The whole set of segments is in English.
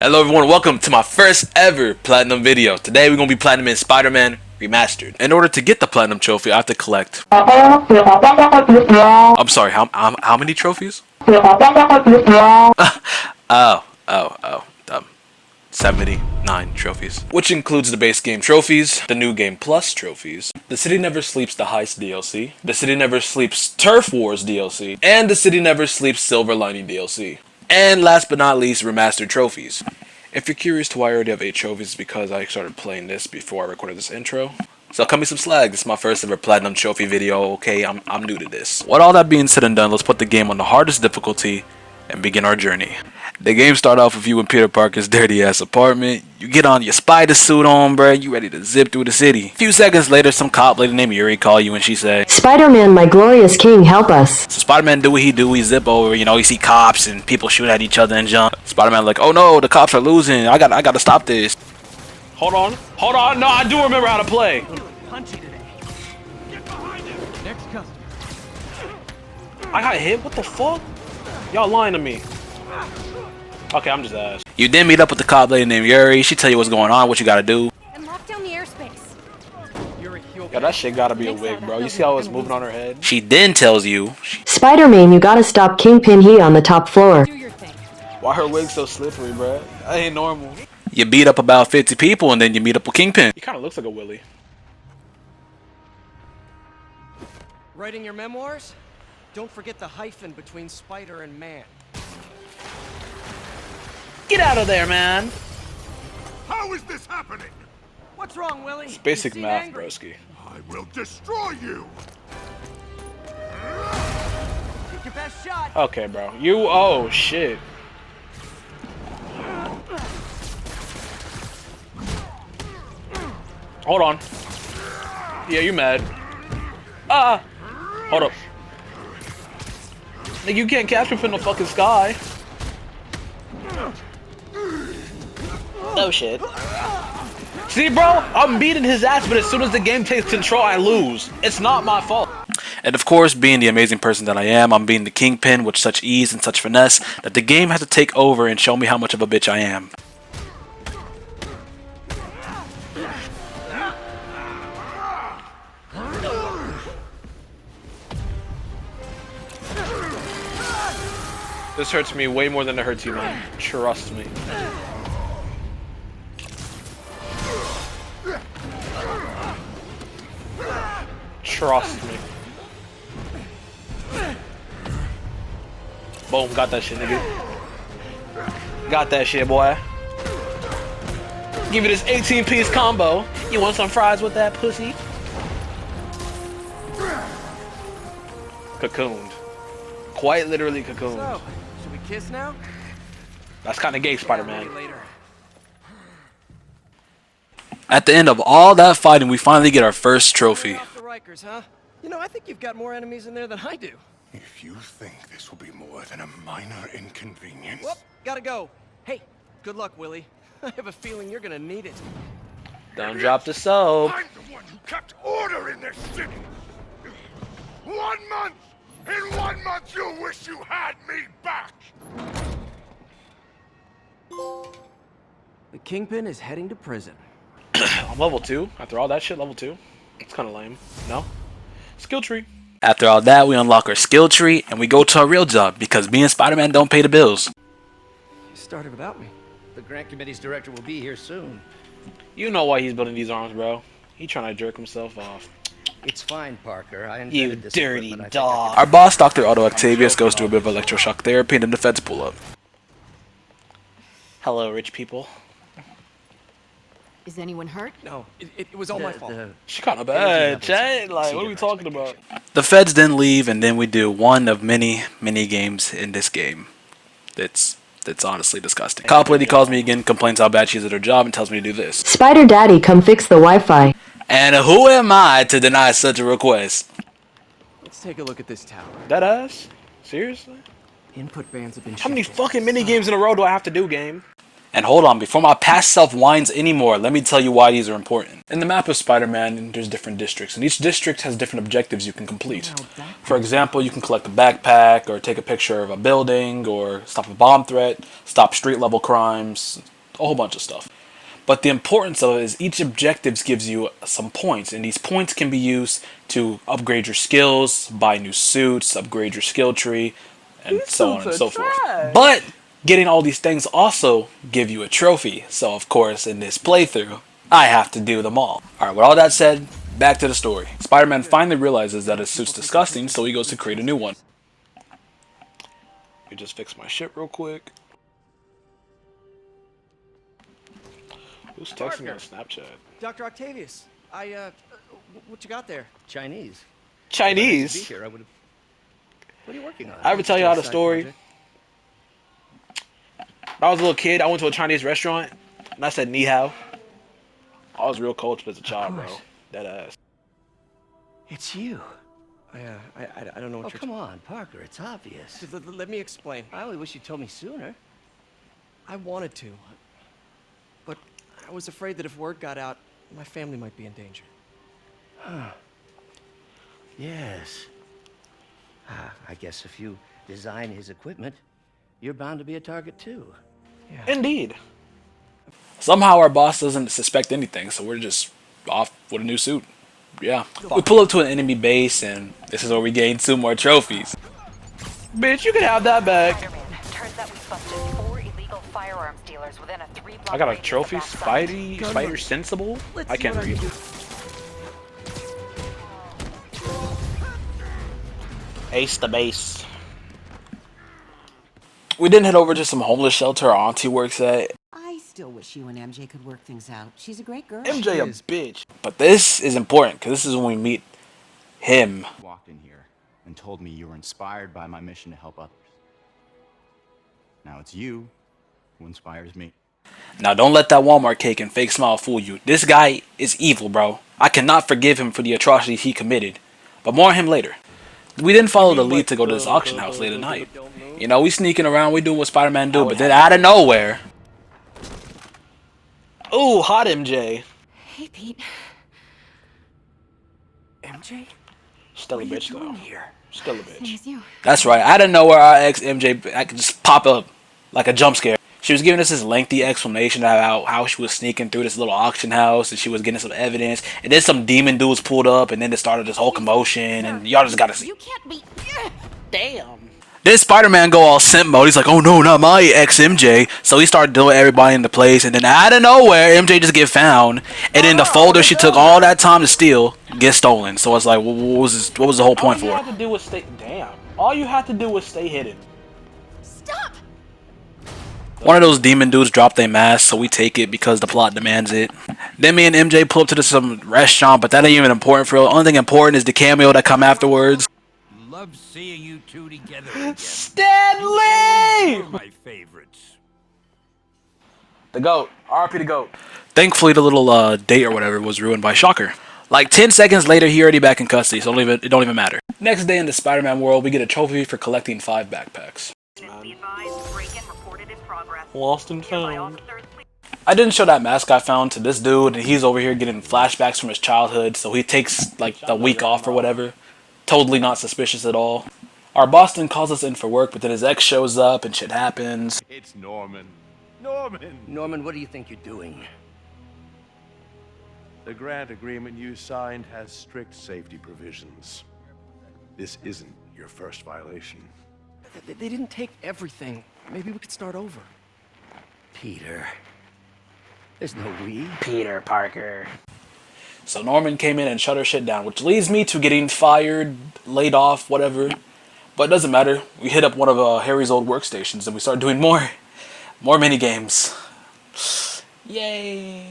Hello everyone, welcome to my first ever Platinum video. Today we're going to be Platinum Spider-Man Remastered. In order to get the Platinum Trophy, I have to collect... I'm sorry, how many trophies? Oh, 79 trophies. Which includes the base game trophies, the new game plus trophies, the City Never Sleeps The Heist DLC, the City Never Sleeps Turf Wars DLC, and the City Never Sleeps Silver Lining DLC. And last but not least, remastered trophies. If you're curious to why I already have 8 trophies, it's because I started playing this before I recorded this intro. So cut me some slack, this is my first ever Platinum Trophy video, okay, I'm new to this. With all that being said and done, let's put the game on the hardest difficulty and begin our journey. The game start off with you in Peter Parker's dirty ass apartment. You get on your spider suit on, bruh. You ready to zip through the city. A few seconds later, some cop lady named Yuri call you and she say, "Spider-Man, my glorious king, help us." So Spider-Man do what he do. He zip over. You know, you see cops and people shoot at each other and jump. Spider-Man like, oh no, the cops are losing. I gotta stop this. Hold on. No, I do remember how to play. Punchy today. Get behind him. Next customer. I got hit. What the fuck? Y'all lying to me. Okay, I'm just ass. You then meet up with the cop lady named Yuri. She tell you what's going on, what you gotta do. And lock down the airspace. Yeah, that shit gotta be a wig, bro. You see how it's moving on her head? She then tells you, "Spider-Man, you gotta stop Kingpin. He on the top floor." Do your thing. Why her wig so slippery, bro? That ain't normal. you beat up about 50 people and then you meet up with Kingpin. He kind of looks like a Willy. Writing your memoirs? Don't forget the hyphen between spider and man. Get out of there, man. How is this happening? What's wrong, Willie? It's basic You seem math, angry. broski. I will destroy you! Take your best shot. Okay, bro. Oh, shit. Hold on. Yeah, you mad. Hold up. Nigga, you can't catch me from the fucking sky. Oh shit. See, bro, I'm beating his ass, but as soon as the game takes control, I lose. It's not my fault. And of course, being the amazing person that I am, I'm being the Kingpin with such ease and such finesse that the game has to take over and show me how much of a bitch I am. This hurts me way more than it hurts you, man. Trust me. Trust me. Boom, got that shit, nigga. Got that shit, boy. Give you this 18-piece combo. You want some fries with that pussy? Cocooned. Quite literally cocooned. So, should we kiss now? That's kind of gay, Spider-Man. Later. At the end of all that fighting, we finally get our first trophy. Off the Rikers, huh? You know, I think you've got more enemies in there than I do. If you think this will be more than a minor inconvenience... Whoop, gotta go. Hey, good luck, Willie. I have a feeling you're gonna need it. Don't drop the soap. I'm the one who kept order in this city! 1 month! In 1 month you'll wish you had me back! The Kingpin is heading to prison. I'm level 2. After all that shit, level 2. It's kind of lame. No? Skill tree. After all that, we unlock our skill tree and we go to our real job because being Spider-Man don't pay the bills. You started without me. The grant committee's director will be here soon. You know why he's building these arms, bro. He trying to jerk himself off. It's fine, Parker. I You invented this dirty equipment. I think dog. Our boss, Dr. Otto Octavius, goes through a bit of electroshock therapy and then the feds pull up. Hello, rich people. Is anyone hurt? No, it was all my fault. She kind of bad, Chad. Like, what are we talking about? The feds then leave and then we do one of many games in this game. That's honestly disgusting. Cop lady calls me again, complains how bad she is at her job and tells me to do this. "Spider Daddy, come fix the Wi-Fi." And who am I to deny such a request? Let's take a look at this tower. That ass? Seriously? Input bands have been How many shifted. fucking mini games in a row do I have to do, game? And hold on, before my past self whines anymore, let me tell you why these are important. In the map of Spider-Man, there's different districts, and each district has different objectives you can complete. For example, you can collect a backpack, or take a picture of a building, or stop a bomb threat, stop street-level crimes, a whole bunch of stuff. But the importance of it is each objective gives you some points, and these points can be used to upgrade your skills, buy new suits, upgrade your skill tree, and so on and so forth. But getting all these things also give you a trophy, so of course in this playthrough, I have to do them all. Alright, with all that said, back to the story. Spider-Man finally realizes that his suit's disgusting, so he goes to create a new one. Let me just fix my shit real quick. Who's texting me on Snapchat? Dr. Octavius, what you got there? Chinese. Chinese? Be here, I would have. What are you working on? I ever tell you how the Side story? project? When I was a little kid, I went to a Chinese restaurant, and I said ni hao. I was real cultured as a child, bro. That ass. It's you. I don't know what Oh, you're come on, Parker. It's obvious. Let me explain. I only wish you told me sooner. I wanted to, but I was afraid that if word got out, my family might be in danger. Yes. I guess if you design his equipment, you're bound to be a target too. Indeed. Somehow our boss doesn't suspect anything, so we're just off with a new suit. Yeah. We pull up to an enemy base, and this is where we gain 2 more trophies. Bitch, you can have that back. Spider-Man, turns out we busted 4 illegal firearms dealers within a 3-block I got a radius of trophy. that site. Spider Sensible? I can't read. Ace the base. We then head over to some homeless shelter our auntie works at. I still wish you and MJ could work things out. She's a great girl. MJ a bitch. But this is important, because this is when we meet him. Walked in here and told me you were inspired by my mission to help others. Now it's you who inspires me. Now don't let that Walmart cake and fake smile fool you. This guy is evil, bro. I cannot forgive him for the atrocities he committed. But more on him later. We then follow the lead to go to this auction house late at night. You know, we sneaking around, we doing what Spider-Man do, but then out of nowhere... Ooh, hot MJ. Hey, Pete. MJ? Still a bitch though. Still a Same bitch. as you. That's right, out of nowhere our ex MJ I could just pop up like a jump scare. She was giving us this lengthy explanation about how she was sneaking through this little auction house and she was getting some evidence, and then some demon dudes pulled up and then it started this whole commotion, and y'all just gotta see. You can't be. Damn. Then Spider-Man go all simp mode. He's like, oh no, not my ex MJ. So he started doing everybody in the place, and then out of nowhere MJ just get found, and then the folder she took all that time to steal gets stolen. So it's like, what was the whole point All you for? had to do was stay. Damn. All you had to do was stay hidden. Stop! One of those demon dudes dropped their mask, so we take it because the plot demands it. Then me and MJ pull up to some restaurant, but that ain't even important for real. The only thing important is the cameo that come afterwards. Love seeing you two together again. Stanley! You're my favorites. The GOAT. RP the GOAT. Thankfully, the little date or whatever was ruined by Shocker. Like 10 seconds later, he already back in custody, so it don't even matter. Next day in the Spider-Man world, we get a trophy for collecting 5 backpacks. Lost and found. I didn't show that mask I found to this dude, and he's over here getting flashbacks from his childhood, so he takes like the week off or whatever. Totally not suspicious at all. Our boss then calls us in for work, but then his ex shows up and shit happens. It's Norman. Norman, what do you think you're doing? The grant agreement you signed has strict safety provisions. This isn't your first violation. They didn't take everything. Maybe we could start over. Peter. There's no we. Peter Parker. So Norman came in and shut her shit down, which leads me to getting fired, laid off, whatever. But it doesn't matter. We hit up one of Harry's old workstations and we start doing more mini games. Yay!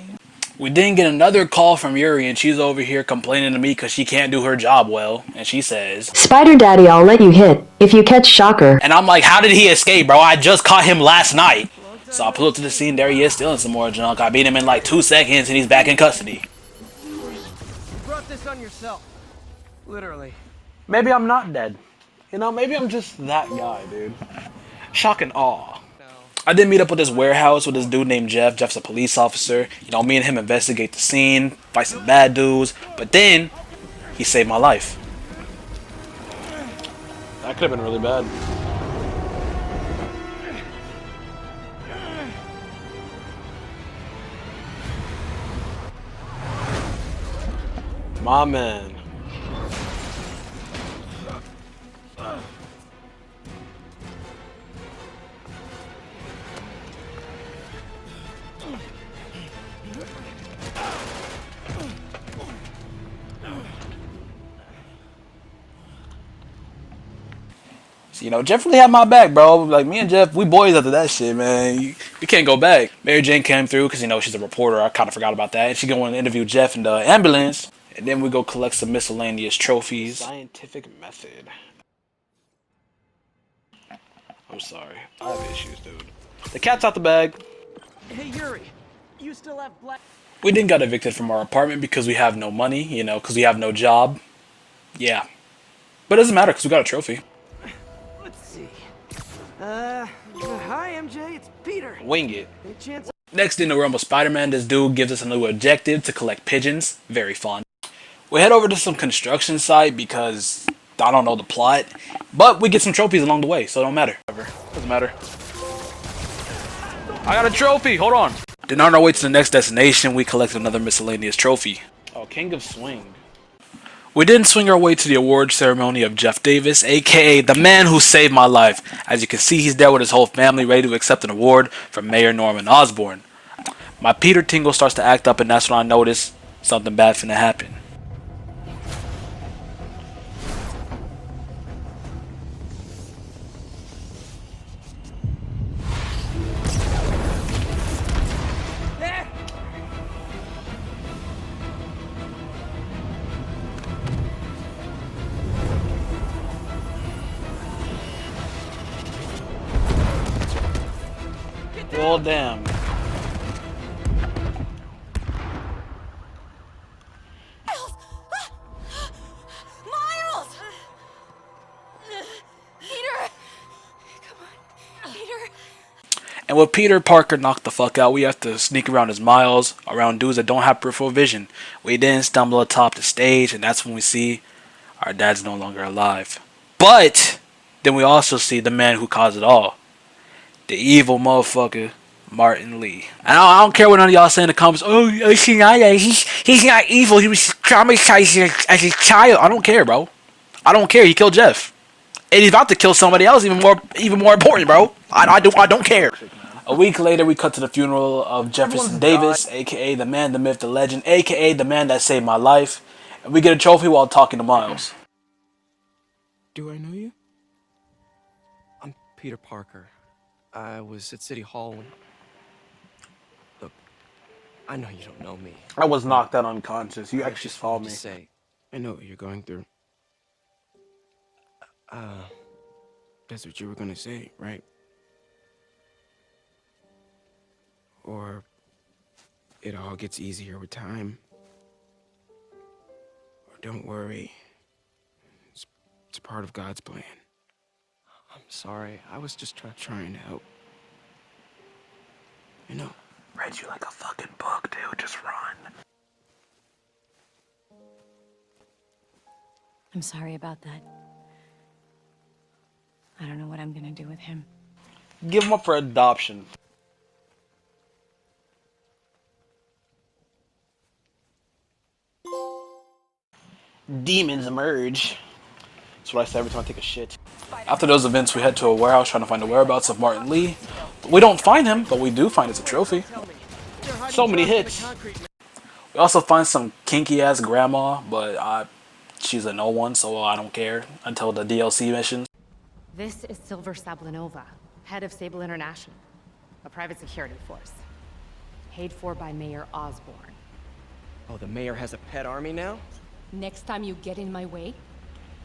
We then get another call from Yuri, and she's over here complaining to me because she can't do her job well. And she says, Spider Daddy, I'll let you hit if you catch Shocker. and I'm like, how did he escape, bro? I just caught him last night. So I pull up to the scene. There he is, stealing some more junk. I beat him in like 2 seconds, and he's back in custody. You brought this on yourself. Literally. Maybe I'm not dead. You know, maybe I'm just that guy, dude. Shock and awe. I did meet up with this warehouse with this dude named Jeff. Jeff's a police officer. You know, me and him investigate the scene, fight some bad dudes. But then, he saved my life. That could have been really bad. My man. So, you know, Jeff really had my back, bro. Like, me and Jeff, we boys after that shit, man. You can't go back. Mary Jane came through because, you know, she's a reporter. I kind of forgot about that. And she going to interview Jeff in the ambulance. And then we go collect some miscellaneous trophies. Scientific method. I'm sorry. I have issues, dude. The cat's out the bag. Hey, Yuri, you still have black. We then got evicted from our apartment because we have no money, you know, because we have no job. Yeah. But it doesn't matter because we got a trophy. Let's see. Hi, MJ, it's Peter. Wing it. Any chance? Next in the realm of Spider-Man, this dude gives us a new objective to collect pigeons. Very fun. We head over to some construction site because I don't know the plot. But we get some trophies along the way, so it don't matter. Doesn't matter. I got a trophy. Hold on. Then on our way to the next destination, we collect another miscellaneous trophy. Oh, King of Swing. We then swing our way to the award ceremony of Jeff Davis, aka the man who saved my life. As you can see, he's there with his whole family ready to accept an award from Mayor Norman Osborn. My Peter tingle starts to act up, and that's when I notice something bad finna happen. Well, damn. Miles! Peter! Come on, Peter. And with Peter Parker knocked the fuck out, we have to sneak around his Miles, around dudes that don't have peripheral vision. We then stumble atop the stage, and that's when we see our dad's no longer alive. But then we also see the man who caused it all. The evil motherfucker, Martin Lee. And I don't care what none of y'all say in the comments. Oh, he's not evil. He was traumatized as a child. I don't care, bro. I don't care. He killed Jeff, and he's about to kill somebody else. Even more important, bro. I don't care. A week later, we cut to the funeral of Jefferson Davis, aka the man, the myth, the legend, aka the man that saved my life, and we get a trophy while talking to Miles. Do I know you? I'm Peter Parker. I was at City Hall when... Look, I know you don't know me. I was knocked out unconscious. You I actually just saw wanted me. to say, I know what you're going through. That's what you were gonna say, right? Or it all gets easier with time. Or don't worry. It's part of God's plan. I'm sorry. I was just trying to help. You know. Read you like a fucking book, dude. Just run. I'm sorry about that. I don't know what I'm gonna do with him. Give him up for adoption. Demons emerge. That's what I say every time I take a shit. After those events, we head to a warehouse trying to find the whereabouts of Martin Lee. We don't find him, but we do find it's a trophy. So many hits. We also find some kinky ass grandma, but she's a no one, so I don't care until the DLC missions. This is Silver Sablinova, head of Sable International, a private security force, paid for by Mayor Osborn. Oh, the mayor has a pet army now? Next time you get in my way,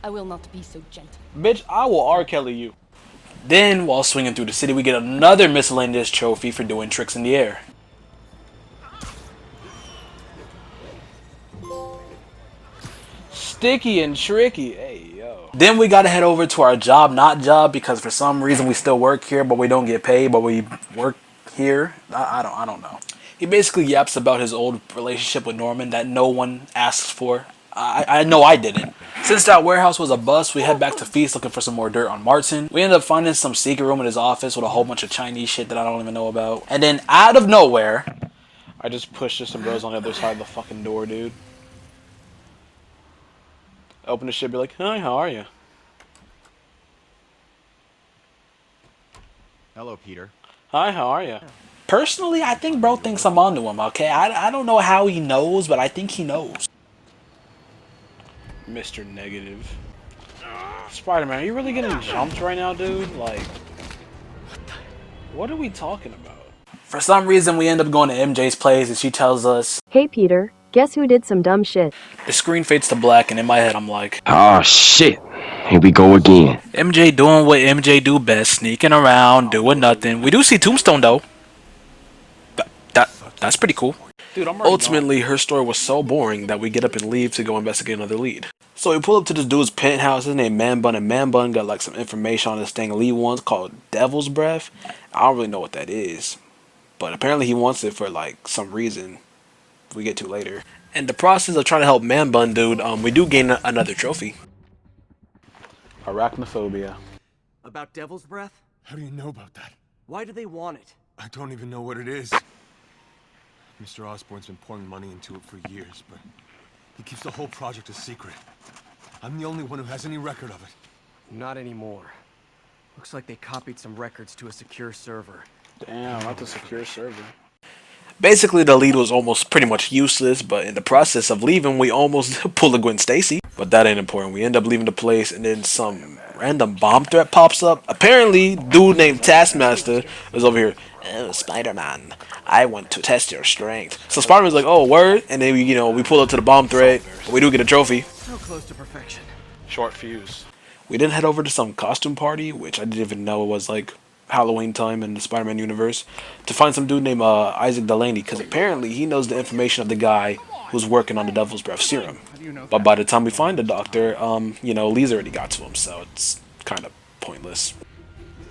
I will not be so gentle. Bitch, I will R. Kelly you. Then, while swinging through the city, we get another miscellaneous trophy for doing tricks in the air. Sticky and tricky. Hey, yo. Then we gotta head over to our job, not job, because for some reason we still work here, but we don't get paid, but we work here. I don't know. He basically yaps about his old relationship with Norman that no one asks for. I know I didn't. Since that warehouse was a bust, we head back to Feast looking for some more dirt on Martin. We end up finding some secret room in his office with a whole bunch of Chinese shit that I don't even know about. And then out of nowhere, I just pushed just some bros on the other side of the fucking door, dude. Open the shit, be like, hi, how are you? Hello, Peter. Hi, how are you? personally, I think bro thinks I'm onto him, okay? I don't know how he knows, but I think he knows. Mr. Negative. Spider-Man, are you really getting jumped right now, dude? Like, what are we talking about? For some reason, we end up going to MJ's place and she tells us, Hey Peter, guess who did some dumb shit? the screen fades to black and in my head I'm like, oh shit, here we go again. MJ doing what MJ do best, sneaking around, doing nothing. We do see Tombstone though. That's pretty cool. Dude, ultimately, her story was so boring that we get up and leave to go investigate another lead. So we pull up to this dude's penthouse. His name Man Bun, and Man Bun got like some information on this thing Lee wants called Devil's Breath. I don't really know what that is, but apparently he wants it for like some reason we get to later. In the process of trying to help Man Bun dude, we do gain another trophy. Arachnophobia. About Devil's Breath? How do you know about that? Why do they want it? I don't even know what it is. Mr. Osborn's been pouring money into it for years, but he keeps the whole project a secret. I'm the only one who has any record of it. Not anymore. Looks like they copied some records to a secure server. Damn, not the secure server. Basically, the lead was almost pretty much useless, but in the process of leaving, we almost pulled a Gwen Stacy. But that ain't important. We end up leaving the place, and then some random bomb threat pops up. Apparently, dude named Taskmaster is over here. Oh, Spider-Man, I want to test your strength. So Spider-Man's like, oh, word? And then we pull up to the bomb threat. We do get a trophy. So close to perfection. Short fuse. We then head over to some costume party, which I didn't even know was like Halloween time in the Spider-Man universe, to find some dude named Isaac Delaney, because apparently he knows the information of the guy who's working on the Devil's Breath serum. But by the time we find the doctor, Lee's already got to him, so it's kind of pointless.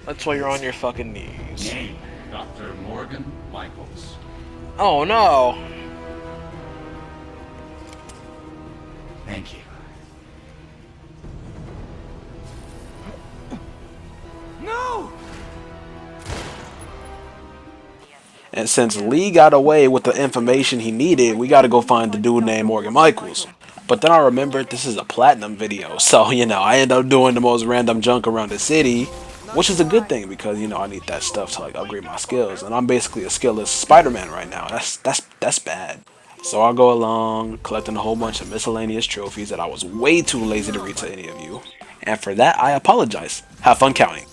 That's why you're on your fucking knees. Name, Dr. Morgan Michaels. Oh no! Thank you. No! And since Lee got away with the information he needed, we gotta go find the dude named Morgan Michaels. But then I remembered this is a platinum video, so I end up doing the most random junk around the city, which is a good thing because I need that stuff to like upgrade my skills, and I'm basically a skillless Spider-Man right now. That's bad. So I'll go along collecting a whole bunch of miscellaneous trophies that I was way too lazy to read to any of you, and for that I apologize. Have fun counting.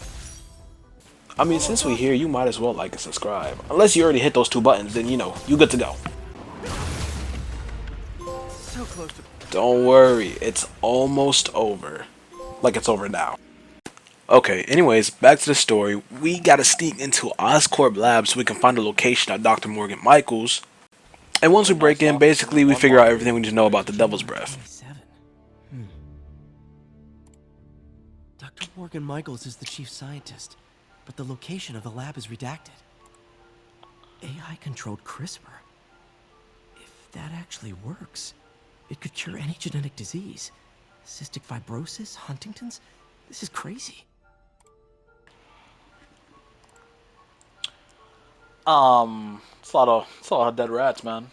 I mean, since we're here, you might as well like and subscribe. Unless you already hit those two buttons, then you good to go. So close to... Don't worry, it's almost over. Like it's over now. Okay, anyways, back to the story. We gotta sneak into Oscorp Labs so we can find the location of Dr. Morgan Michaels. And once we break in, basically we figure out everything we need to know about the Devil's Breath. Dr. Morgan Michaels is the chief scientist, but the location of the lab is redacted. AI-controlled CRISPR. If that actually works, it could cure any genetic disease. Cystic fibrosis, Huntington's. This is crazy. It's a lot of dead rats, man.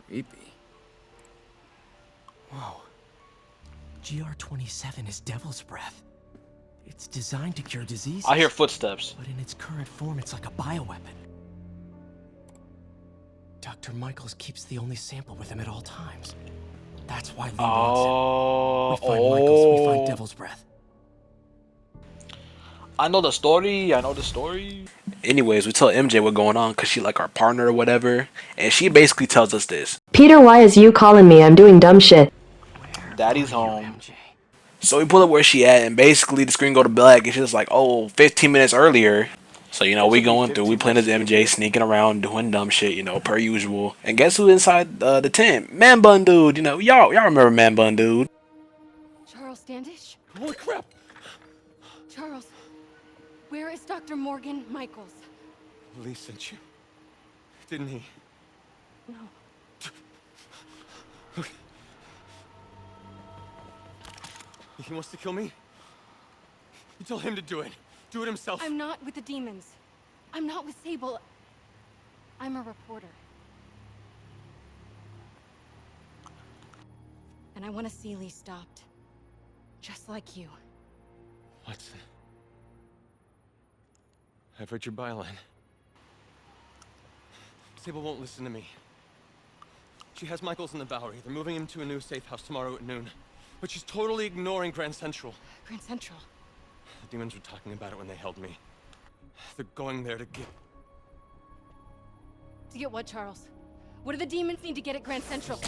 Creepy. Whoa. GR27 is Devil's Breath. It's designed to cure diseases. I hear footsteps. But in its current form, it's like a bioweapon. Dr. Michaels keeps the only sample with him at all times. That's why Lee wants it. We find Michaels, we find Devil's Breath. I know the story. Anyways, we tell MJ what's going on because she like our partner or whatever, and she basically tells us this. Peter, why is you calling me? I'm doing dumb shit. Daddy's home. So we pull up where she at, and basically the screen go to black, and she's like, oh, 15 minutes earlier. So, we going through, we playing as MJ, sneaking around, doing dumb shit, per usual. And guess who inside the tent? Man Bun Dude, y'all remember Man Bun Dude. Charles Standish? Holy crap! Charles, where is Dr. Morgan Michaels? Lee sent you. Didn't he? No. He wants to kill me? You tell him to do it. Do it himself. I'm not with the demons. I'm not with Sable. I'm a reporter. And I want to see Lee stopped. Just like you. Watson. I've read your byline. Sable won't listen to me. She has Michaels in the Bowery. They're moving him to a new safe house tomorrow at noon. But she's totally ignoring Grand Central. Grand Central? The demons were talking about it when they held me. They're going there to get... To get what, Charles? What do the demons need to get at Grand Central?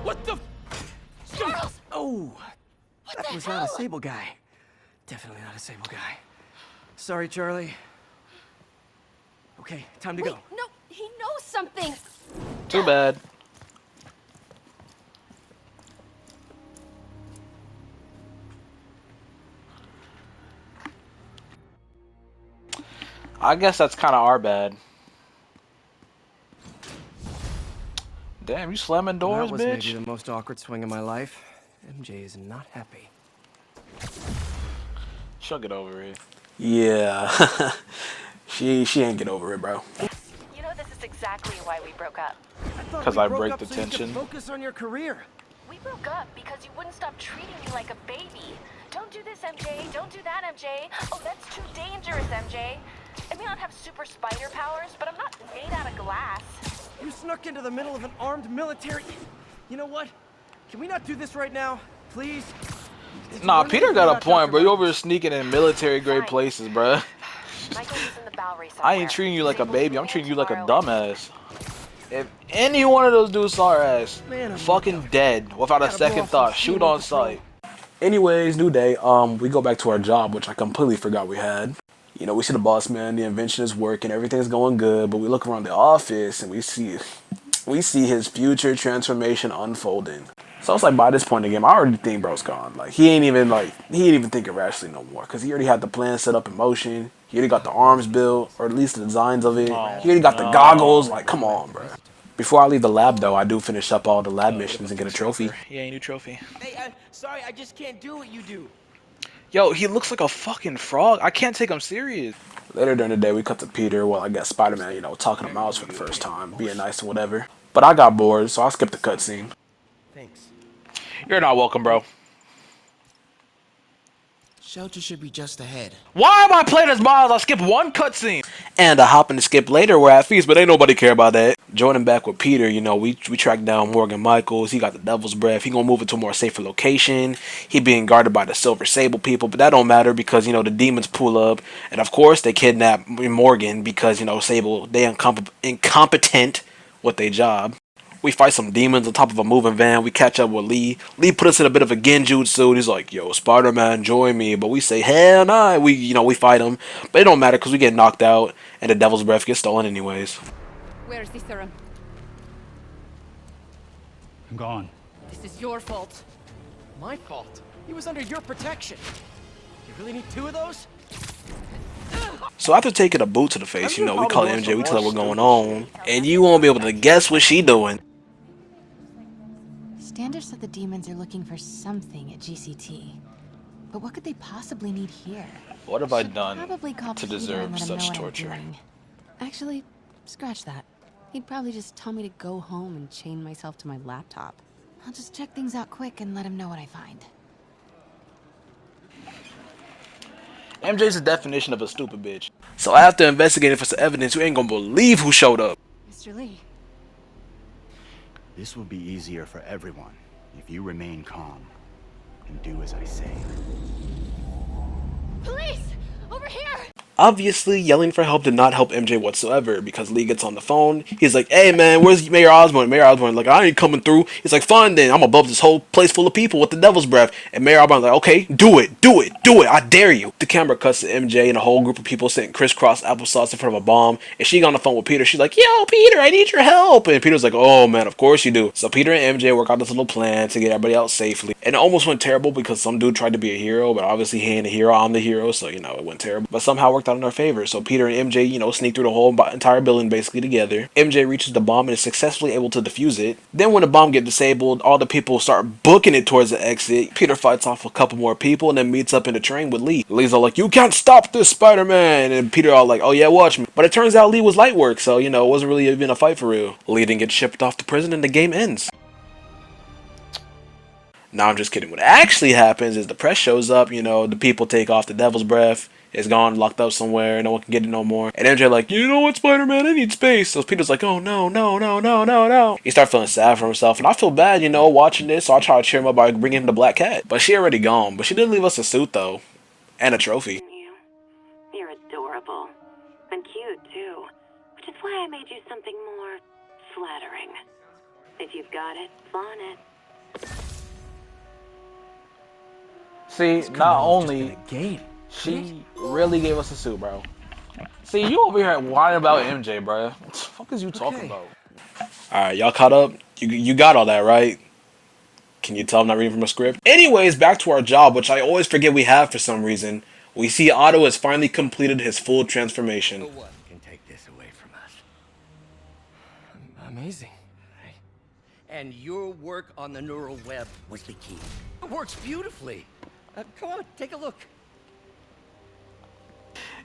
What the... Charles! Oh! That was not a Sable guy. Definitely not a Sable guy. Sorry, Charlie. Okay, time to Wait, go. no, he knows something! Too bad. I guess that's kind of our bad. Damn, you slamming doors, that was bitch? maybe the most awkward swing of my life. MJ is not happy. She'll get over it. Yeah. she ain't get over it, bro. You know, this is exactly why we broke up. Because I break the tension. Focus on your career. We broke up because you wouldn't stop treating me like a baby. Don't do this, MJ. Don't do that, MJ. Oh, that's too dangerous, MJ. I may not have super spider powers, but I'm not made out of glass. You snuck into the middle of an armed military... You know what? Can we not do this right now? Please? Nah, Peter got a point, bro. You over here sneaking in military-grade places, bro. Michael's in the Bowery somewhere. I ain't treating you like a baby. I'm treating you like a dumbass. If any one of those dudes saw her ass, fucking dead, without a second thought, shoot on sight. Anyways, new day. We go back to our job, which I completely forgot we had. You know, we see the boss man, the invention is working, everything's going good, but we look around the office and we see his future transformation unfolding. So it's like by this point in the game, I already think bro's gone. Like he ain't even thinking rationally no more, cause he already had the plan set up in motion. He already got the arms built, or at least the designs of it. He already got the goggles. Like, come on, bro. Before I leave the lab, though, I do finish up all the lab missions and get a trophy. Yeah, a new trophy. Hey, sorry, I just can't do what you do. Yo, he looks like a fucking frog. I can't take him serious. Later during the day, we cut to Peter. Well, I guess Spider-Man, you know, talking to Miles for the first time, being nice and whatever. But I got bored, so I skipped the cutscene. Thanks. You're not welcome, bro. Shelter should be just ahead. Why am I playing as Miles? I skipped one cutscene. And I hop in the skip later, we're at feast, but ain't nobody care about that. Joining back with Peter, you know, we track down Morgan Michaels. He got the Devil's Breath. He gonna move it to a more safer location. He being guarded by the Silver Sable people, but that don't matter because, you know, the demons pull up. And of course, they kidnap Morgan because, you know, Sable, they incompetent with their job. We fight some demons on top of a moving van. We catch up with Lee. Lee put us in a bit of a genjutsu. He's like, yo, Spider-Man, join me. But we say, hell nah. We fight him. But it don't matter because we get knocked out. And the Devil's Breath gets stolen anyways. Where's the serum? I'm gone. This is your fault. My fault? He was under your protection. You really need two of those? So after taking a boot to the face, you know, we call MJ, we tell her what's going on. And you won't be able to guess what she doing. Standish said the demons are looking for something at GCT. But what could they possibly need here? What have I done Probably call to Peter and deserve let him know such what I'm torture? doing. Actually, scratch that. He'd probably just tell me to go home and chain myself to my laptop. I'll just check things out quick and let him know what I find. MJ's the definition of a stupid bitch. So after investigating for some evidence, you ain't gonna believe who showed up. Mr. Lee. This will be easier for everyone if you remain calm and do as I say. Police! Over here! Obviously, yelling for help did not help MJ whatsoever because Lee gets on the phone. He's like, hey man, where's Mayor Osborn? Mayor Osborn's like, I ain't coming through. He's like, fine then, I'm above this whole place full of people with the devil's breath. And Mayor Osborn's like, okay, do it, do it, do it, I dare you. The camera cuts to MJ and a whole group of people sitting crisscross applesauce in front of a bomb. And she got on the phone with Peter. She's like, yo, Peter, I need your help. And Peter's like, oh man, of course you do. So Peter and MJ work out this little plan to get everybody out safely. And it almost went terrible because some dude tried to be a hero, but obviously he ain't a hero, I'm the hero, so you know, it went terrible. But somehow worked out in our favor. So Peter and MJ, you know, sneak through the whole entire building basically together. MJ reaches the bomb and is successfully able to defuse it. Then when the bomb gets disabled, all the people start booking it towards the exit. Peter fights off a couple more people and then meets up in the train with Lee. Lee's all like, you can't stop this, Spider-Man! And Peter all like, oh yeah, watch me. But it turns out Lee was light work, so you know, it wasn't really even a fight for real. Lee then gets shipped off to prison and the game ends. Now I'm just kidding. What actually happens is the press shows up, you know, the people take off the devil's breath. It's gone, locked up somewhere, no one can get it no more. And MJ like, you know what, Spider-Man, I need space. So Peter's like, oh no, no, no, no, no, no. He starts feeling sad for himself, and I feel bad, you know, watching this, so I try to cheer him up by bringing him the black cat. But she already gone, but she did leave us a suit though, and a trophy. You're adorable. And cute, too. Which is why I made you something more flattering. If you've got it, flaunt it. See, not only she really gave us a suit, bro. See, you over here whining about MJ, bro. What the fuck is you talking about? Alright, y'all caught up? You got all that, right? Can you tell I'm not reading from a script? Anyways, back to our job, which I always forget we have for some reason. We see Otto has finally completed his full transformation. Can take this away from us. Amazing. And your work on the neural web was the key. It works beautifully. Come on, take a look.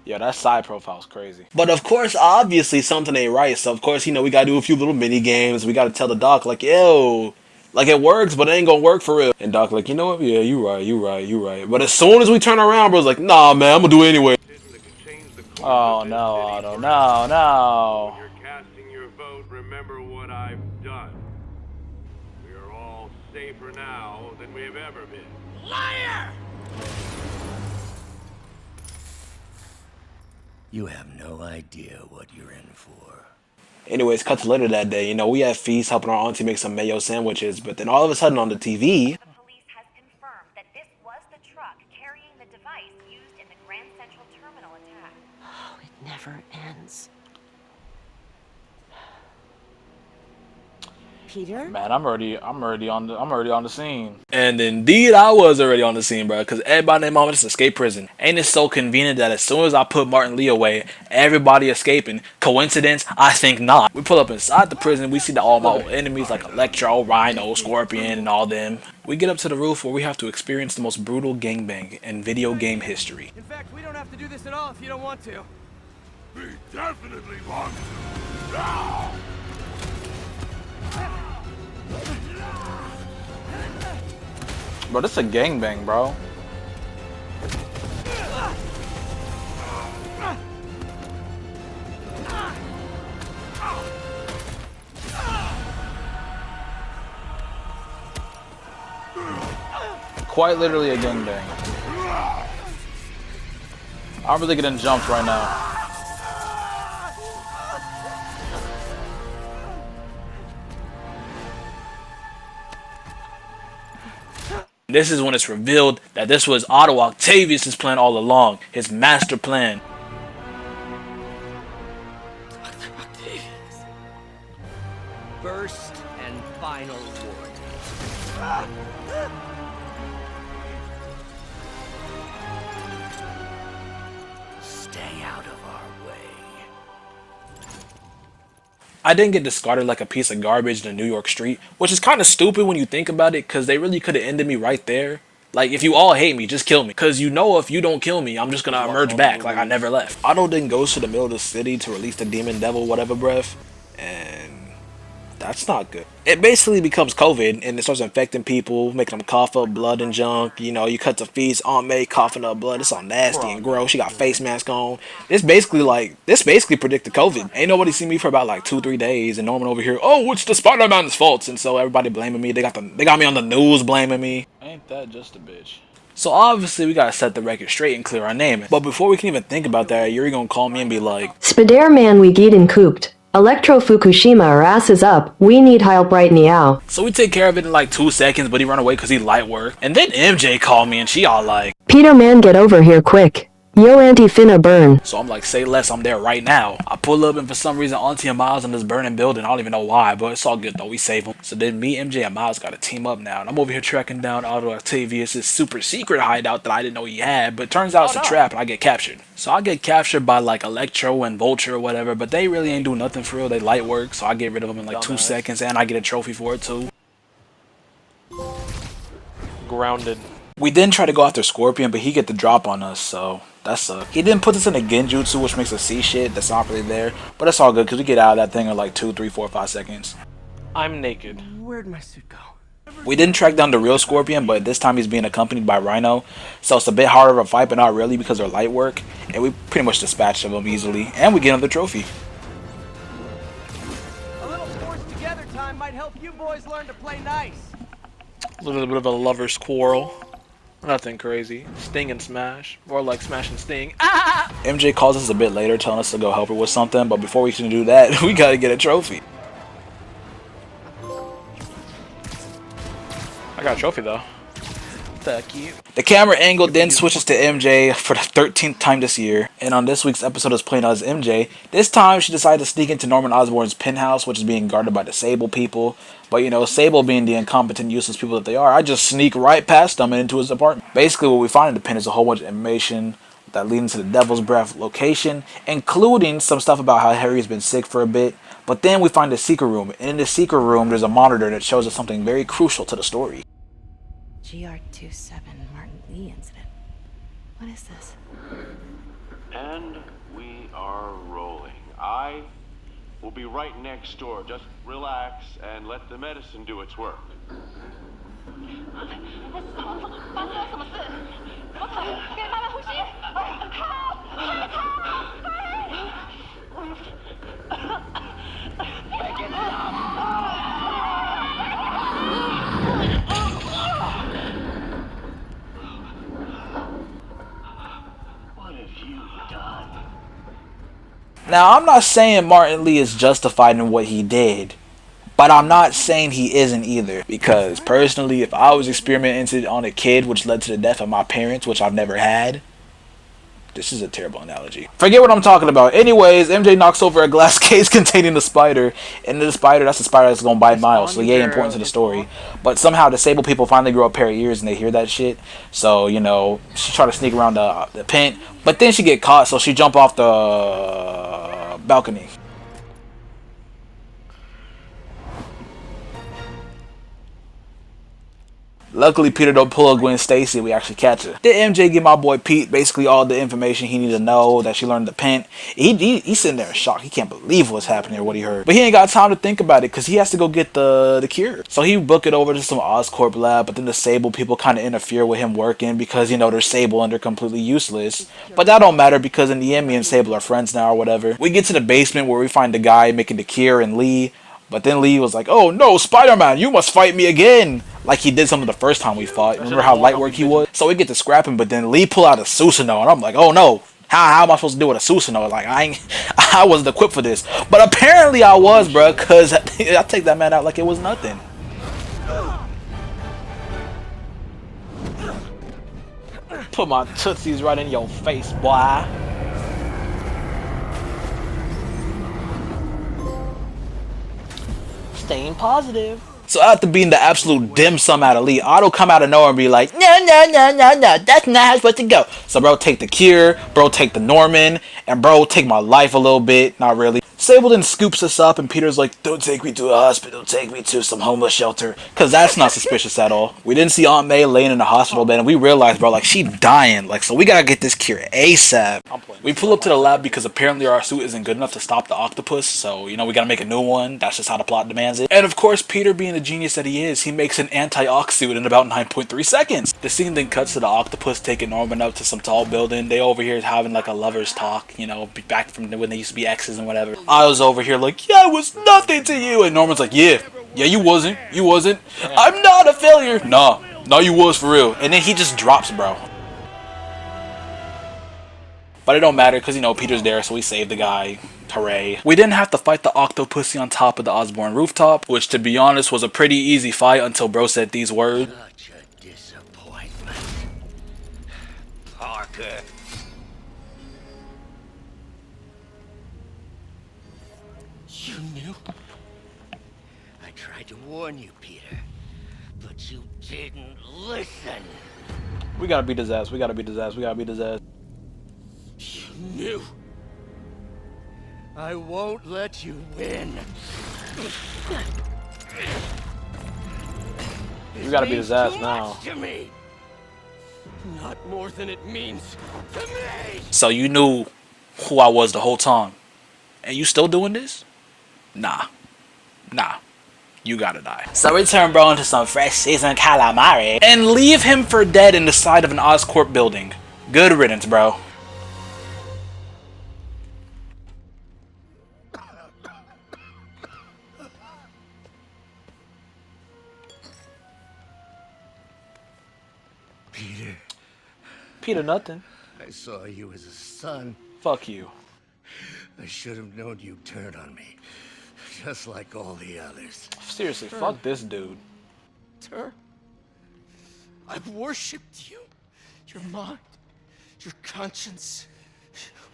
Yeah, that side profile's crazy. But of course, obviously, something ain't right. So of course, you know, we gotta do a few little mini games. We gotta tell the doc, like, yo, like it works, but it ain't gonna work for real. And doc, like, you know what? Yeah, you right. But as soon as we turn around, bro's like, nah, man, I'm gonna do it anyway. Oh no, Otto, no. When you're casting your vote, remember what I've done. We are all safer now than we have ever been. Liar! You have no idea what you're in for. Anyways, cut to later that day. You know, we had feast helping our auntie make some mayo sandwiches, but then all of a sudden on the TV, Has confirmed that this was the truck carrying the device used in the Grand Central Terminal attack. Oh, it never ends. Peter? Man, I'm already on the scene. and indeed I was already on the scene, bro, because everybody named Mama just escaped prison. Ain't it so convenient that as soon as I put Martin Lee away, everybody escaping? Coincidence? I think not. We pull up inside the prison, we see all my old enemies like Electro, Rhino, Scorpion, and all them. We get up to the roof where we have to experience the most brutal gangbang in video game history. In fact, we don't have to do this at all if you don't want to. We definitely want to. Bro, this a gangbang, bro. Quite literally a gangbang. I'm really getting jumped right now. This is when it's revealed that this was Otto Octavius' plan all along, his master plan. First and final warning. Stay out of our way. I didn't get discarded like a piece of garbage in a New York street, which is kind of stupid when you think about it, because they really could have ended me right there. Like, if you all hate me, just kill me. Because you know if you don't kill me, I'm just gonna emerge back like I never left. Otto then goes to the middle of the city to release the demon devil whatever breath, and that's not good. It basically becomes COVID, and it starts infecting people, making them cough up blood and junk. You know, you cut the feast, Aunt May coughing up blood. It's all nasty and gross. She got face mask on. This basically predicted COVID. Ain't nobody seen me for about like 2-3 days, and Norman over here, oh, it's the Spider-Man's fault, and so everybody blaming me. They got me on the news blaming me. Ain't that just a bitch? So obviously we gotta set the record straight and clear our name. But before we can even think about that, Yuri gonna call me and be like, Spider man we get in cooped. Electro Fukushima our asses up. We need help right now. so we take care of it in like 2 seconds, but he run away cause he light work. And then MJ called me and she all like, Peter man get over here quick. Yo auntie finna burn. so I'm like, say less, I'm there right now. I pull up and for some reason Auntie and Miles in this burning building. I don't even know why, but it's all good though. We save them. So then me, MJ, and Miles gotta team up now. And I'm over here tracking down Otto Octavius' super secret hideout that I didn't know he had, but it turns out it's a trap and I get captured. So I get captured by like Electro and Vulture or whatever, but they really ain't do nothing for real. They light work, so I get rid of them in like 2 seconds and I get a trophy for it too. Grounded. We then try to go after Scorpion, but he get the drop on us, so that sucks. He didn't put us in a genjutsu, which makes us see shit that's not really there, but it's all good because we get out of that thing in like 2, 3, 4, 5 seconds. I'm naked. Where'd my suit go? We didn't track down the real Scorpion, but this time he's being accompanied by Rhino, so it's a bit harder of a fight, but not really because they're light work, and we pretty much dispatched him easily, and we get him the trophy. A little forced together time might help you boys learn to play nice. A little bit of a lover's quarrel. Nothing crazy. Sting and Smash. More like Smash and Sting. Ah! MJ calls us a bit later telling us to go help her with something, but before we can do that, we gotta get a trophy. I got a trophy though. Fuck you. The camera angle then switches to MJ for the 13th time this year, and on this week's episode is playing as MJ. This time she decided to sneak into Norman Osborn's penthouse, which is being guarded by the Sable people. But you know, Sable being the incompetent, useless people that they are, I just sneak right past them and into his apartment. Basically what we find in the pen is a whole bunch of information that leads to the Devil's Breath location, including some stuff about how Harry has been sick for a bit. But then we find the secret room, and in the secret room there's a monitor that shows us something very crucial to the story. GR27 Martin Lee incident. What is this? And we are rolling. I will be right next door. Just relax and let the medicine do its work. Now, I'm not saying Martin Lee is justified in what he did, but I'm not saying he isn't either. Because personally, if I was experimenting on a kid, which led to the death of my parents, which I've never had, this is a terrible analogy. Forget what I'm talking about. Anyways, MJ knocks over a glass case containing the spider, and the spider, that's the spider that's gonna bite Miles, so yay, important to the story. But somehow disabled people finally grow a pair of ears and they hear that shit. So, you know, she try to sneak around the pen, but then she get caught, so she jump off the balcony. Luckily, Peter don't pull a Gwen Stacy. We actually catch her. Then MJ give my boy Pete basically all the information he needed to know that she learned the pen. He's sitting there in shock. He can't believe what's happening or what he heard. But he ain't got time to think about it because he has to go get the cure. So he book it over to some Oscorp lab, but then the Sable people kind of interfere with him working because, you know, they're Sable and they're completely useless. But that don't matter because in the end, me and Sable are friends now or whatever. We get to the basement where we find the guy making the cure and Lee. But then Lee was like, "Oh no, Spider-Man, you must fight me again!" Like he did something the first time we fought. Remember how light work he was? So we get to scrapping, but then Lee pull out a Susanoo, and I'm like, "Oh no, how am I supposed to do with a Susanoo? Like I wasn't equipped for this." But apparently I was, bro, cause I take that man out like it was nothing. Put my tootsies right in your face, boy. Staying positive. So after being the absolute dim sum out of Lee, Otto come out of nowhere and be like, no, that's not how it's supposed to go. So bro take the cure, bro take the Norman, and bro take my life a little bit, not really. Sable then scoops us up and Peter's like, "Don't take me to a hospital, take me to some homeless shelter." Cause that's not suspicious at all. We didn't see Aunt May laying in the hospital bed and we realized, bro, like she dying. Like, so we gotta get this cure ASAP. We pull up to the lab because apparently our suit isn't good enough to stop the octopus. So, you know, we gotta make a new one. That's just how the plot demands it. And of course, Peter being the genius that he is, he makes an anti-ox suit in about 9.3 seconds. The scene then cuts to the octopus taking Norman up to some tall building. They over here having like a lover's talk, you know, back from when they used to be exes and whatever. I was over here like, "Yeah, I was nothing to you," and Norman's like, yeah, you wasn't. I'm not a failure. Nah, No, you was for real. And then he just drops, bro. But it don't matter because, you know, Peter's there, so we saved the guy. Hooray. We didn't have to fight the Octopussy on top of the Osborn rooftop, which, to be honest, was a pretty easy fight until bro said these words. Such a disappointment. Parker. You knew? I tried to warn you, Peter, but you didn't listen. We gotta beat his ass. We gotta beat his ass. We gotta beat his ass. You knew. I won't let you win. We gotta beat his ass now. To me. Not more than it means to me. So you knew who I was the whole time. And you still doing this? Nah. Nah. You gotta die. So we turn bro into some fresh seasoned calamari and leave him for dead in the side of an Oscorp building. Good riddance, bro. Peter. Peter nothing. I saw you as a son. Fuck you. I should have known you'd turn on me. Just like all the others. Seriously, fuck this dude. Sir, I've worshipped you. Your mind, your conscience.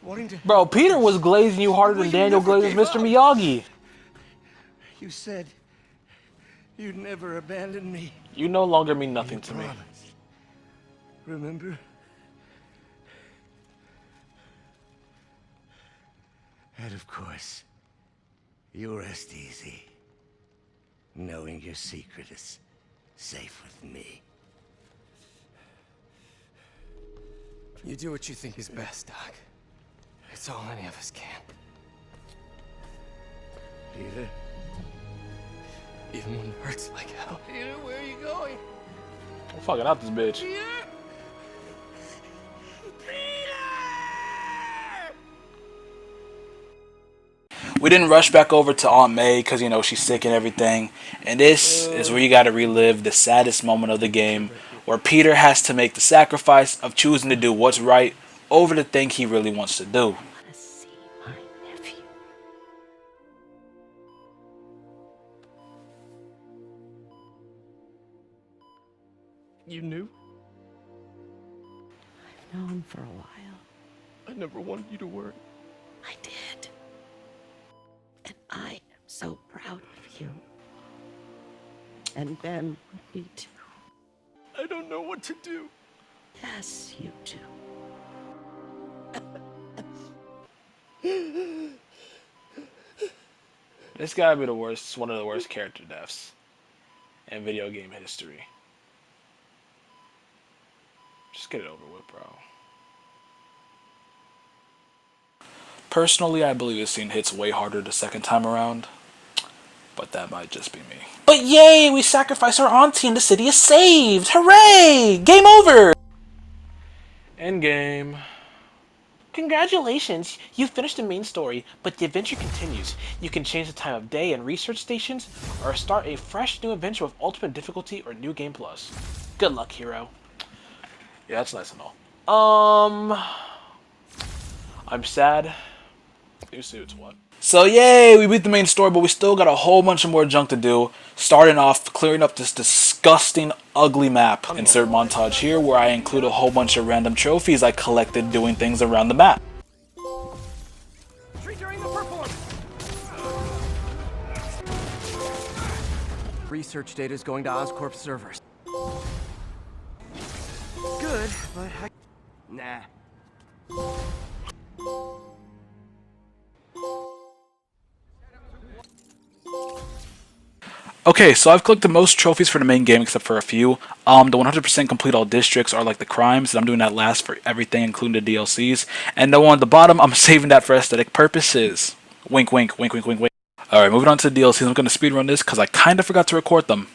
Wanting to... Bro, Peter was glazing you harder than Daniel glazes Mr. Miyagi. You said you'd never abandon me. You no longer mean nothing to me. Remember? And of course, you rest easy, knowing your secret is safe with me. You do what you think is best, Doc. It's all any of us can. Peter? Even when it hurts like hell. Peter, where are you going? I'm fucking out this bitch. Peter? We didn't rush back over to Aunt May because, you know, she's sick and everything. And this is where you got to relive the saddest moment of the game, where Peter has to make the sacrifice of choosing to do what's right over the thing he really wants to do. You knew? I've known for a while. I never wanted you to worry. I did. And I am so proud of you. And Ben would be too. I don't know what to do. Yes, you do. This gotta be the worst, one of the worst character deaths in video game history. Just get it over with, bro. Personally, I believe this scene hits way harder the second time around, but that might just be me. But yay, we sacrificed our auntie and the city is saved! Hooray! Game over! Endgame. Congratulations, you've finished the main story, but the adventure continues. You can change the time of day and research stations, or start a fresh new adventure with ultimate difficulty or new game plus. Good luck, hero. Yeah, that's nice and all. I'm sad. New suits, what? So yay, we beat the main story, but we still got a whole bunch of more junk to do. Starting off, clearing up this disgusting, ugly map. Insert montage here, where I include a whole bunch of random trophies I collected doing things around the map. Research data is going to Oscorp servers. Good, but nah. Okay, so I've collected most trophies for the main game except for a few. The 100% complete all districts are like the crimes, and I'm doing that last for everything, including the DLCs. And the one at the bottom, I'm saving that for aesthetic purposes. Wink, wink, wink, wink, wink, wink. Alright, moving on to the DLCs. I'm going to speedrun this because I kind of forgot to record them.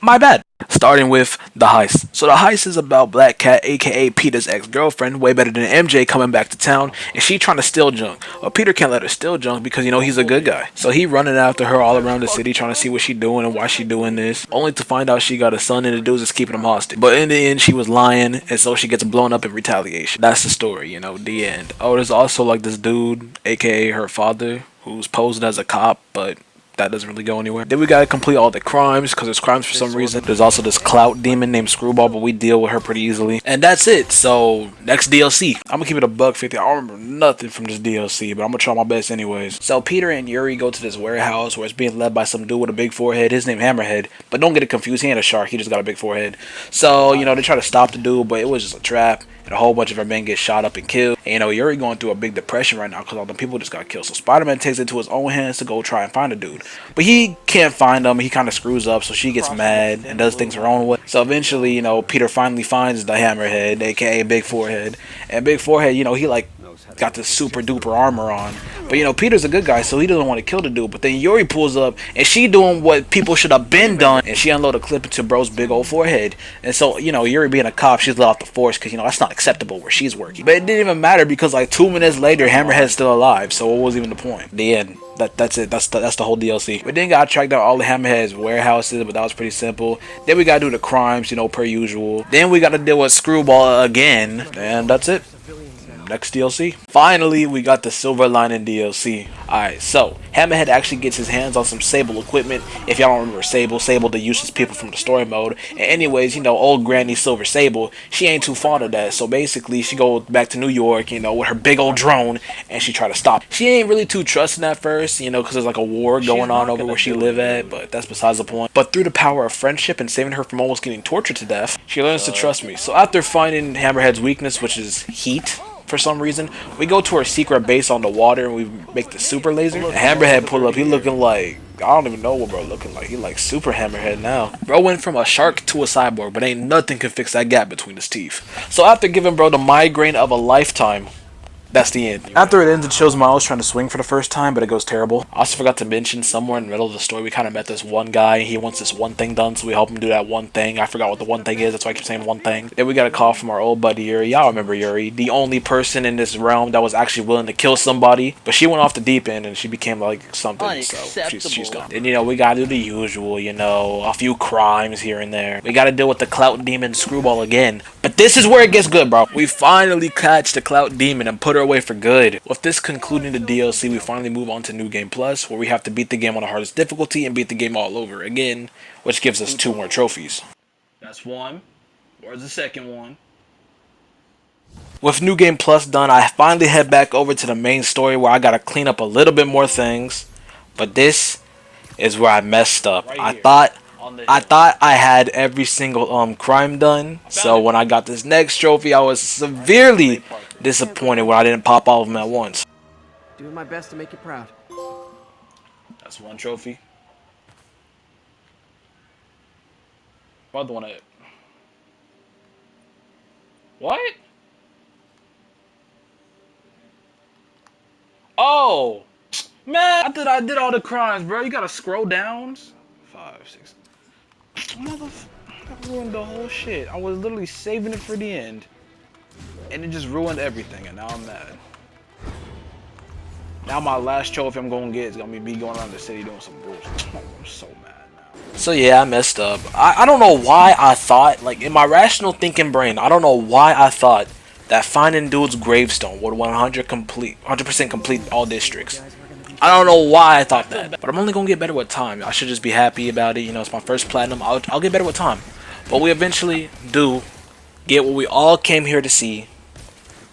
My bad. Starting with the heist. So the heist is about Black Cat, aka Peter's ex-girlfriend, way better than MJ, coming back to town, and she trying to steal junk. Well, Peter can't let her steal junk because he's a good guy. So he running after her all around the city, trying to see what she doing and why she doing this, only to find out she got a son and the dude's is keeping him hostage. But in the end, she was lying, and so she gets blown up in retaliation. That's the story, the end. Oh, there's also like this dude, aka her father, who's posing as a cop, but that doesn't really go anywhere. Then we gotta complete all the crimes, because there's crimes for some reason. There's also this clout demon named Screwball, but we deal with her pretty easily. And that's it. So, next DLC. I'm gonna keep it a buck 50. I don't remember nothing from this DLC, but I'm gonna try my best anyways. So, Peter and Yuri go to this warehouse where it's being led by some dude with a big forehead. His name Hammerhead. But don't get it confused, he ain't a shark, he just got a big forehead. So, they try to stop the dude, but it was just a trap. And a whole bunch of our men get shot up and killed. And Yuri going through a big depression right now because all the people just got killed. So Spider-Man takes it into his own hands to go try and find the dude. But he can't find him. He kind of screws up, so she gets mad and does things her own way. So eventually, Peter finally finds the Hammerhead, aka Big Forehead. And Big Forehead, he like got this super duper armor on. But Peter's a good guy, so he doesn't want to kill the dude. But then Yuri pulls up, and she doing what people should have been done, and she unload a clip into bro's big old forehead. And so, Yuri being a cop, she's let off the force because that's not acceptable where she's working. But it didn't even matter because like 2 minutes later, Hammerhead's still alive. So what was even the point? The end. That's it. That's the whole DLC. We then gotta track down all the Hammerhead's warehouses, but that was pretty simple. Then we gotta do the crimes, per usual. Then we gotta deal with Screwball again, and that's it. Next DLC. Finally, we got the Silver Lining DLC. Alright, so Hammerhead actually gets his hands on some Sable equipment. If y'all don't remember Sable the useless people from the story mode. And anyways, old Granny Silver Sable, she ain't too fond of that. So basically, she goes back to New York, with her big old drone, and she try to stop. She ain't really too trusting at first, because there's like a war going on over where she live at, but that's besides the point. But through the power of friendship and saving her from almost getting tortured to death, she learns to trust me. So after finding Hammerhead's weakness, which is heat, for some reason, we go to our secret base on the water and we make the super laser. Hammerhead pull up, he looking like, I don't even know what bro looking like. He like super Hammerhead now. Bro went from a shark to a cyborg, but ain't nothing can fix that gap between his teeth. So after giving bro the migraine of a lifetime, that's the end. After it ends, it shows Miles trying to swing for the first time, but it goes terrible. I also forgot to mention, somewhere in the middle of the story, we kind of met this one guy. He wants this one thing done, so we help him do that one thing. I forgot what the one thing is, that's why I keep saying one thing. Then we got a call from our old buddy Yuri. Y'all remember Yuri, the only person in this realm that was actually willing to kill somebody. But she went off the deep end, and she became like something, so she's gone. And we gotta do the usual, a few crimes here and there. We gotta deal with the Clout Demon Screwball again. But this is where it gets good, bro. We finally catch the Clout Demon and put her away for good. With this concluding the DLC, we finally move on to New Game Plus, where we have to beat the game on the hardest difficulty and beat the game all over again, which gives us 2 more trophies. That's one. Where's the second one? With New Game Plus done, I finally head back over to the main story where I gotta clean up a little bit more things. But this is where I messed up. I thought I had every single crime done. So when I got this next trophy, I was severely disappointed when I didn't pop all of them at once. Doing my best to make you proud. That's one trophy. Other one at. What? Oh, man! I did all the crimes, bro. You gotta scroll down. 5, 6. Motherfucker, I ruined the whole shit. I was literally saving it for the end, and it just ruined everything. And now I'm mad. Now my last trophy I'm gonna get is gonna be me going around the city doing some bullshit. I'm so mad now. So yeah, I messed up. I don't know why I thought, like in my rational thinking brain, I don't know why I thought that finding dude's gravestone would 100% complete all districts. I don't know why I thought that, but I'm only gonna get better with time. I should just be happy about it. It's my first platinum. I'll get better with time. But we eventually do get what we all came here to see,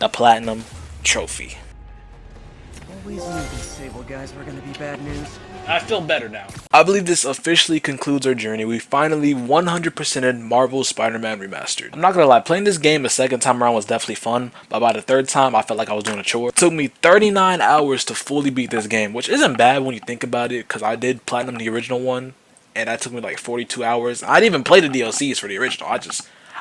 the platinum trophy. Always knew these Sable guys were gonna be bad news. I feel better now. I believe this officially concludes our journey. We finally 100%ed Marvel's Spider-Man Remastered. I'm not gonna lie, playing this game a second time around was definitely fun, but by the third time, I felt like I was doing a chore. It took me 39 hours to fully beat this game, which isn't bad when you think about it, because I did platinum the original one, and that took me like 42 hours. I didn't even play the DLCs for the original.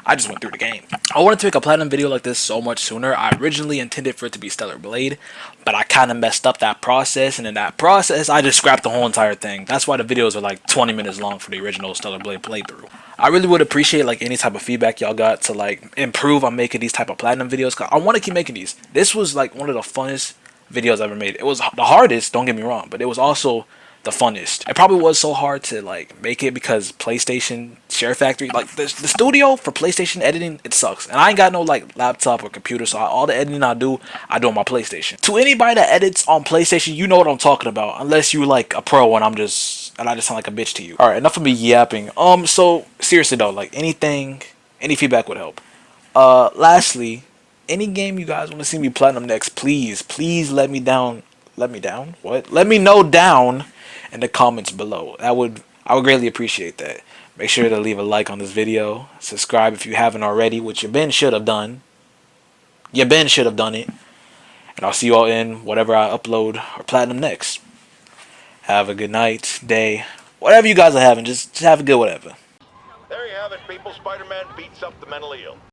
I just went through the game. I wanted to make a platinum video like this so much sooner. I originally intended for it to be Stellar Blade, but I kind of messed up that process, and in that process, I just scrapped the whole entire thing. That's why the videos are like 20 minutes long for the original Stellar Blade playthrough. I really would appreciate like any type of feedback y'all got to like improve on making these type of platinum videos, cause I want to keep making these. This was like one of the funnest videos I ever made. It was the hardest, don't get me wrong, but it was also the funnest. It probably was so hard to like make it because PlayStation Share Factory, like the studio for PlayStation editing, it sucks. And I ain't got no like laptop or computer, so all the editing I do on my PlayStation. To anybody that edits on PlayStation, you know what I'm talking about. Unless you like a pro and I just sound like a bitch to you. All right, enough of me yapping. So seriously though, like any feedback would help. Lastly, any game you guys want to see me platinum next, please let me know down in the comments below. I would greatly appreciate that. Make sure to leave a like on this video, subscribe if you haven't already, which you should have done it, and I'll see you all in whatever I upload or platinum next. Have a good night, day, whatever you guys are having, just have a good whatever. There you have it, people. Spider-Man beats up the mentally ill.